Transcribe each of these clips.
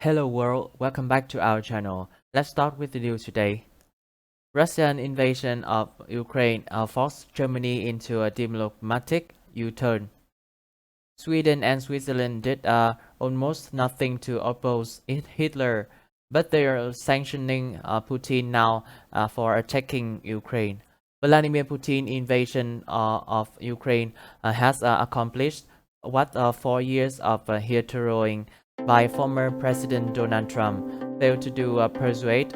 Hello world, welcome back to our channel. Let's start with the news today. Russian invasion of Ukraine forced Germany into a diplomatic U-turn. Sweden and Switzerland did almost nothing to oppose Hitler, but they are sanctioning Putin now for attacking Ukraine. Vladimir Putin's invasion of Ukraine has accomplished what 4 years of hectoring by former President Donald Trump failed to do. Persuade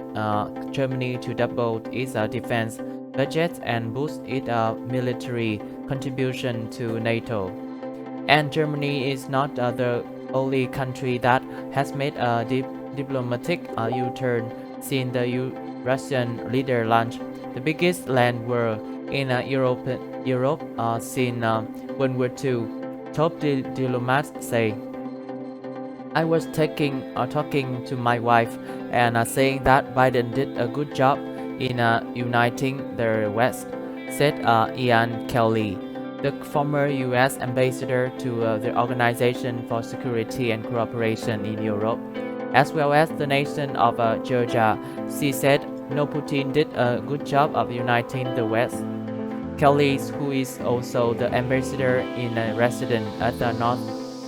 Germany to double its defense budget and boost its military contribution to NATO. And Germany is not the only country that has made a diplomatic U-turn since the Russian leader launched the biggest land war in Europe since World War II. Top diplomats say, "I was talking to my wife and saying that Biden did a good job in uniting the West," said Ian Kelly, the former U.S. ambassador to the Organization for Security and Cooperation in Europe, as well as the nation of Georgia. She said, "No, Putin did a good job of uniting the West." Kelly, who is also the ambassador in residence at the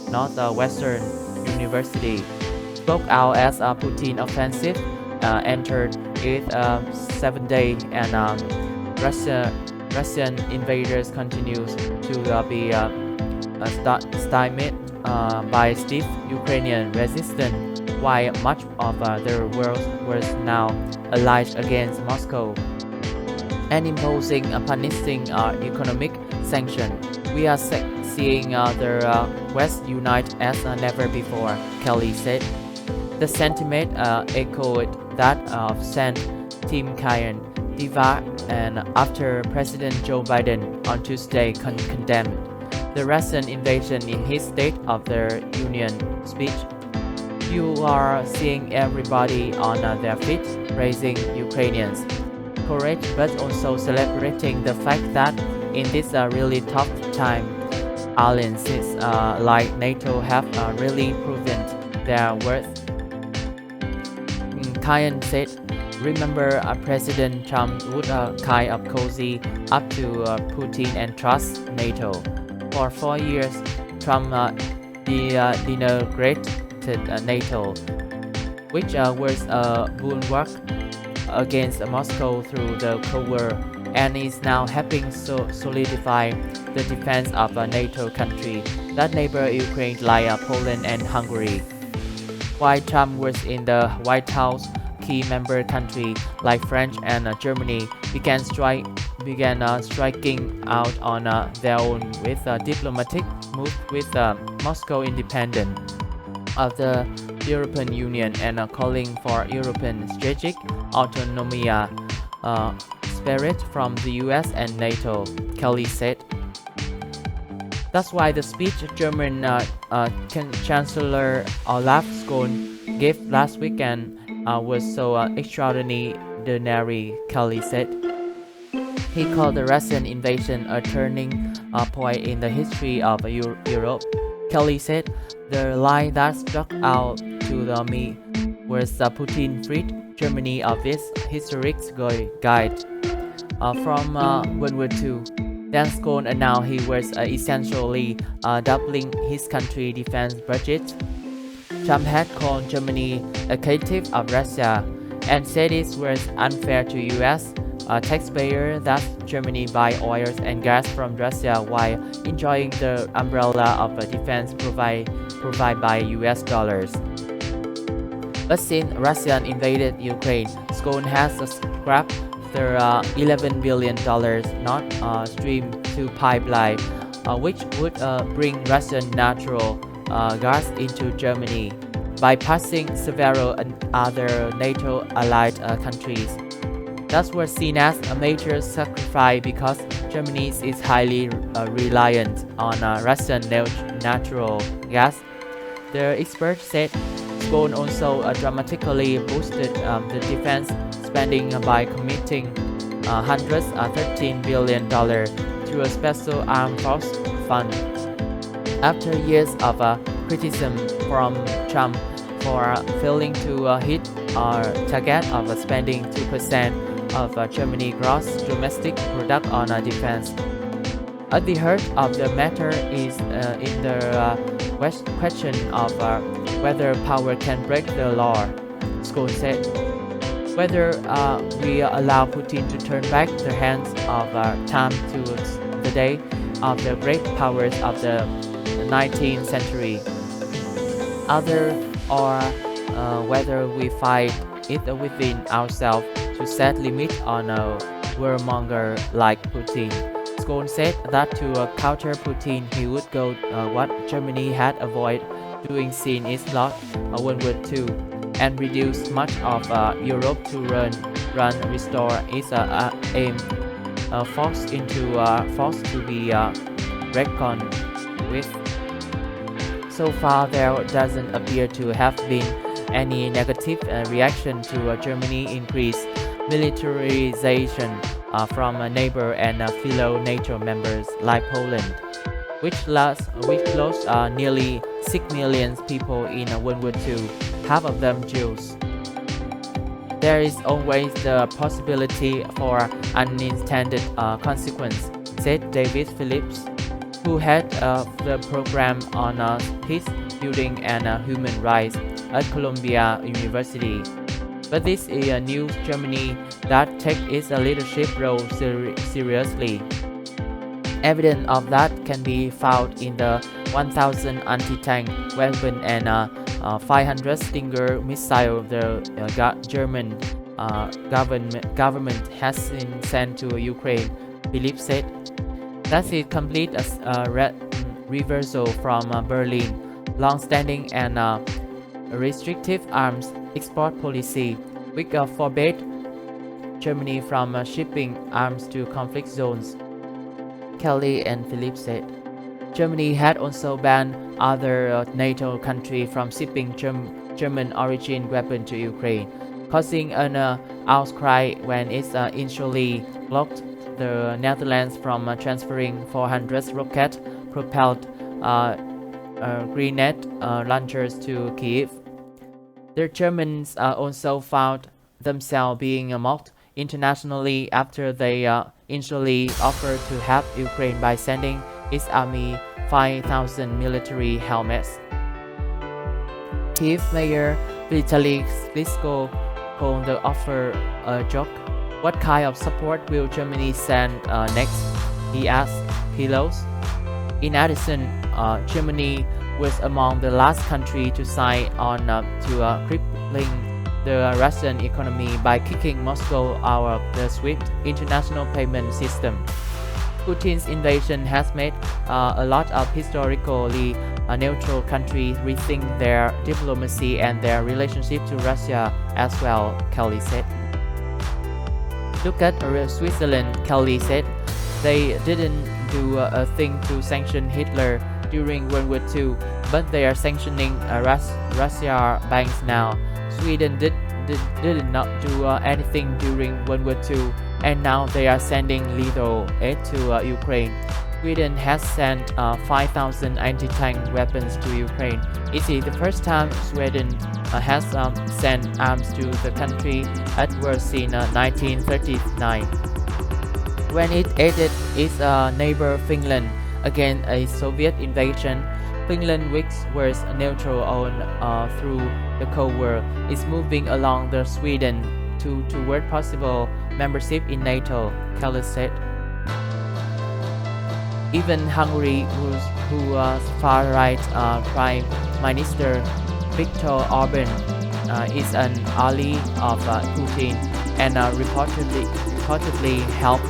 Northwestern University, spoke out as a Putin offensive entered its 7th day, and Russian invaders continues to be stymied by stiff Ukrainian resistance, while much of the world was now allied against Moscow and imposing punishing economic sanctions. "We are seeing the West unite as never before," Kelly said. The sentiment echoed that of Senator Tim Kaine, Diva, and after President Joe Biden on Tuesday condemned the Russian invasion in his State of the Union speech. "You are seeing everybody on their feet, praising Ukrainians' courage, but also celebrating the fact that in this really tough time, alliances like NATO have really proven their worth." Kaine said, "Remember, President Trump would kind of cozy up to Putin and trust NATO. For 4 years, Trump denigrated NATO, which was a bulwark against Moscow through the Cold War, and is now helping solidify the defense of a NATO country that neighbor Ukraine like Poland and Hungary." While Trump was in the White House, key member countries like France and Germany began striking out on their own with a diplomatic move with Moscow independent of the European Union and calling for European strategic autonomy spirit from the US and NATO, Kelly said. That's why the speech German Chancellor Olaf Scholz gave last weekend was so extraordinary, Kelly said. He called the Russian invasion a turning point in the history of Europe. Kelly said, "The line that struck out to me was Putin freed Germany of its historic guide from World War II. Then Scholz announced he was essentially doubling his country's defense budget. Trump had called Germany a captive of Russia and said it was unfair to U.S. taxpayers that Germany buy oil and gas from Russia while enjoying the umbrella of defense provided by U.S. dollars. But since Russia invaded Ukraine, Scholz has scrapped the $11 billion Nord Stream 2 pipeline, which would bring Russian natural gas into Germany, bypassing several other NATO allied countries. That was seen as a major sacrifice because Germany is highly reliant on Russian natural gas. The expert said Scholz also dramatically boosted the defense spending by committing $113 billion to a special armed force fund. After years of criticism from Trump, for failing to hit our target of spending 2% of Germany's gross domestic product on defense. At the heart of the matter is in the question of whether power can break the law, Scholz said. Whether we allow Putin to turn back the hands of time to the day of the great powers of the 19th century, or whether we fight it within ourselves to set limits on a warmonger like Putin. Scholz said that to counter Putin, he would go what Germany had avoided doing since its lost World War II, and reduce much of Europe to restore its aim, forced to be reckoned with. So far, there doesn't appear to have been any negative reaction to Germany's increased militarization from a neighbor and fellow NATO members like Poland, which lost nearly 6 million people in World War II, half of them Jews. There is always the possibility for unintended consequence, said David Phillips, who had the program on peace building and human rights at Columbia University. But this is a new Germany that takes its leadership role seriously. Evidence of that can be found in the 1,000 anti-tank weapons and 500 Stinger missiles the German government has sent to Ukraine, Philip said. That is complete reversal from Berlin long-standing and restrictive arms export policy, which forbade Germany from shipping arms to conflict zones, Kelly and Phillips said. Germany had also banned other NATO countries from shipping German-origin weapons to Ukraine, causing an outcry when it initially blocked the Netherlands from transferring 400 rocket-propelled grenade launchers to Kyiv. The Germans also found themselves being mocked internationally after they initially offered to help Ukraine by sending its army 5,000 military helmets. Kyiv Mayor Vitaly Klitschko called the offer a joke. What kind of support will Germany send next? He asked Kilos. In addition, Germany was among the last country to sign on to crippling the Russian economy by kicking Moscow out of the SWIFT international payment system. Putin's invasion has made a lot of historically neutral countries rethink their diplomacy and their relationship to Russia as well, Kelly said. Look at Switzerland, Kelly said. They didn't do a thing to sanction Hitler during World War II, but they are sanctioning Russia banks now. Sweden did not do anything during World War II, and now they are sending lethal aid to Ukraine. Sweden has sent 5,000 anti-tank weapons to Ukraine. It is the first time Sweden has sent arms to the country at war since 1939. When it aided its neighbor Finland against a Soviet invasion, Finland, which was neutral through the Cold War, is moving along the Sweden toward possible membership in NATO, Kelly said. Even Hungary, whose far-right Prime Minister Viktor Orban is an ally of Putin and reportedly helped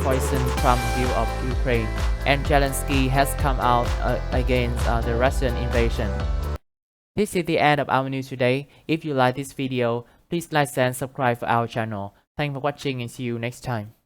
poison Trump's view of Ukraine, and Zelensky has come out against the Russian invasion. This is the end of our news today. If you like this video, please like and subscribe for our channel. Thanks for watching and see you next time.